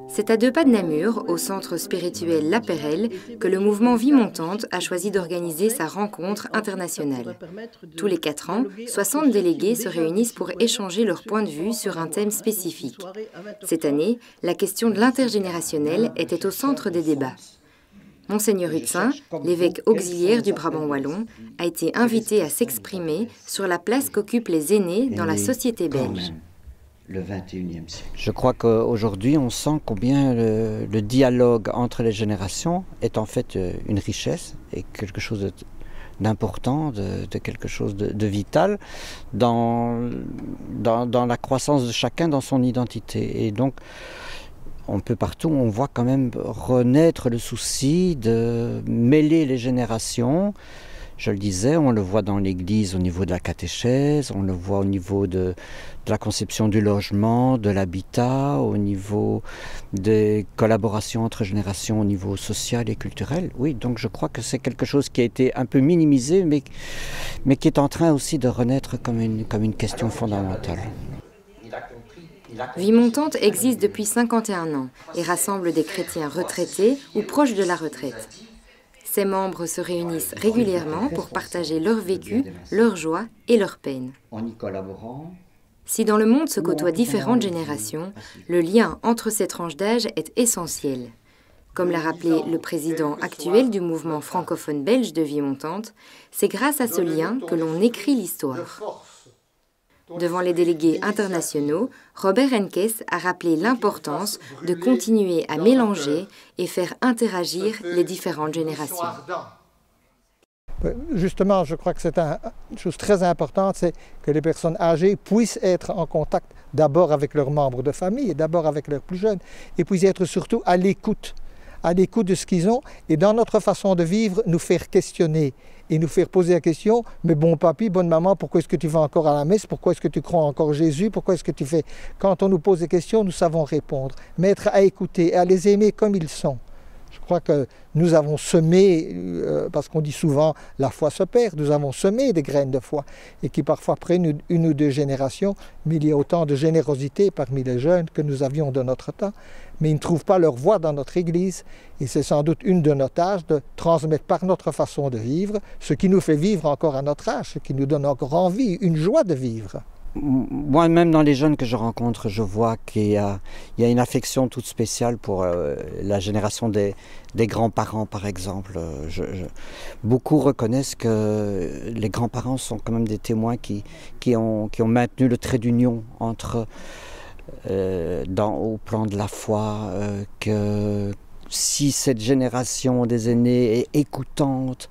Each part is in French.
C'est à 2 pas de Namur, au centre spirituel La Perelle, que le mouvement Vie Montante a choisi d'organiser sa rencontre internationale. Tous les 4 ans, 60 délégués se réunissent pour échanger leur point de vue sur un thème spécifique. Cette année, la question de l'intergénérationnel était au centre des débats. Monseigneur Hutzin, l'évêque auxiliaire du Brabant wallon, a été invité à s'exprimer sur la place qu'occupent les aînés dans la société belge. Le 21e siècle. Je crois qu'aujourd'hui, on sent combien le dialogue entre les générations est en fait une richesse et quelque chose d'important, de quelque chose de vital dans la croissance de chacun dans son identité. Et donc, un peu partout, on voit quand même renaître le souci de mêler les générations. Je le disais, on le voit dans l'Église au niveau de la catéchèse, on le voit au niveau de la conception du logement, de l'habitat, au niveau des collaborations entre générations au niveau social et culturel. Oui, donc je crois que c'est quelque chose qui a été un peu minimisé, mais qui est en train aussi de renaître comme une question fondamentale. Vie Montante existe depuis 51 ans et rassemble des chrétiens retraités ou proches de la retraite. Ses membres se réunissent régulièrement pour partager leur vécu, leurs joies et leurs peines. Si dans le monde se côtoient différentes générations, le lien entre ces tranches d'âge est essentiel. Comme l'a rappelé le président actuel du mouvement francophone belge de Vie Montante, c'est grâce à ce lien que l'on écrit l'histoire. Devant les délégués internationaux, Robert Henkes a rappelé l'importance de continuer à mélanger et faire interagir les différentes générations. Justement, je crois que c'est une chose très importante, c'est que les personnes âgées puissent être en contact d'abord avec leurs membres de famille, et d'abord avec leurs plus jeunes, et puissent être surtout à l'écoute de ce qu'ils ont, et dans notre façon de vivre, nous faire questionner et nous faire poser la question, mais bon papy, bonne maman, pourquoi est-ce que tu vas encore à la messe? Pourquoi est-ce que tu crois encore Jésus? Pourquoi est-ce que tu fais? Quand on nous pose des questions, nous savons répondre, mais être à écouter, à les aimer comme ils sont. Je crois que nous avons semé, parce qu'on dit souvent la foi se perd, nous avons semé des graines de foi et qui parfois prennent une ou 2 générations, mais il y a autant de générosité parmi les jeunes que nous avions de notre temps, mais ils ne trouvent pas leur voie dans notre Église et c'est sans doute une de nos tâches de transmettre par notre façon de vivre ce qui nous fait vivre encore à notre âge, ce qui nous donne encore envie, une joie de vivre. Moi-même, dans les jeunes que je rencontre, je vois qu'il y a une affection toute spéciale pour la génération des grands-parents, par exemple. Beaucoup reconnaissent que les grands-parents sont quand même des témoins qui ont maintenu le trait d'union entre, au plan de la foi, que si cette génération des aînés est écoutante,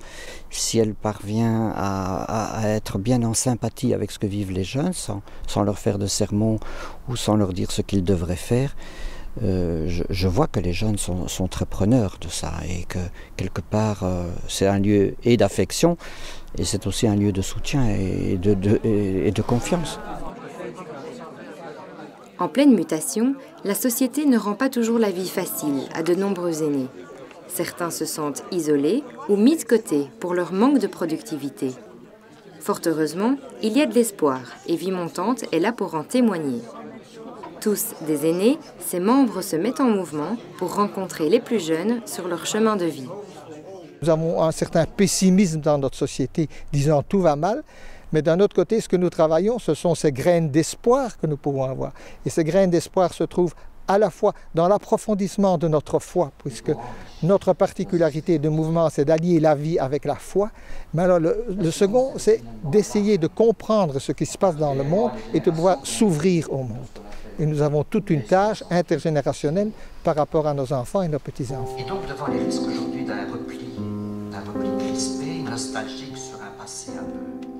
si elle parvient à être bien en sympathie avec ce que vivent les jeunes, sans leur faire de sermons ou sans leur dire ce qu'ils devraient faire, je vois que les jeunes sont très preneurs de ça et que quelque part c'est un lieu et d'affection et c'est aussi un lieu de soutien et de confiance. En pleine mutation, la société ne rend pas toujours la vie facile à de nombreux aînés. Certains se sentent isolés ou mis de côté pour leur manque de productivité. Fort heureusement, il y a de l'espoir et Vie Montante est là pour en témoigner. Tous des aînés, ses membres se mettent en mouvement pour rencontrer les plus jeunes sur leur chemin de vie. Nous avons un certain pessimisme dans notre société, disant tout va mal. Mais d'un autre côté, ce que nous travaillons, ce sont ces graines d'espoir que nous pouvons avoir. Et ces graines d'espoir se trouvent à la fois dans l'approfondissement de notre foi, puisque notre particularité de mouvement, c'est d'allier la vie avec la foi. Mais alors le second, c'est d'essayer de comprendre ce qui se passe dans le monde et de pouvoir s'ouvrir au monde. Et nous avons toute une tâche intergénérationnelle par rapport à nos enfants et nos petits-enfants. Et donc, devant les risques aujourd'hui d'un repli crispé, nostalgique sur un passé un peu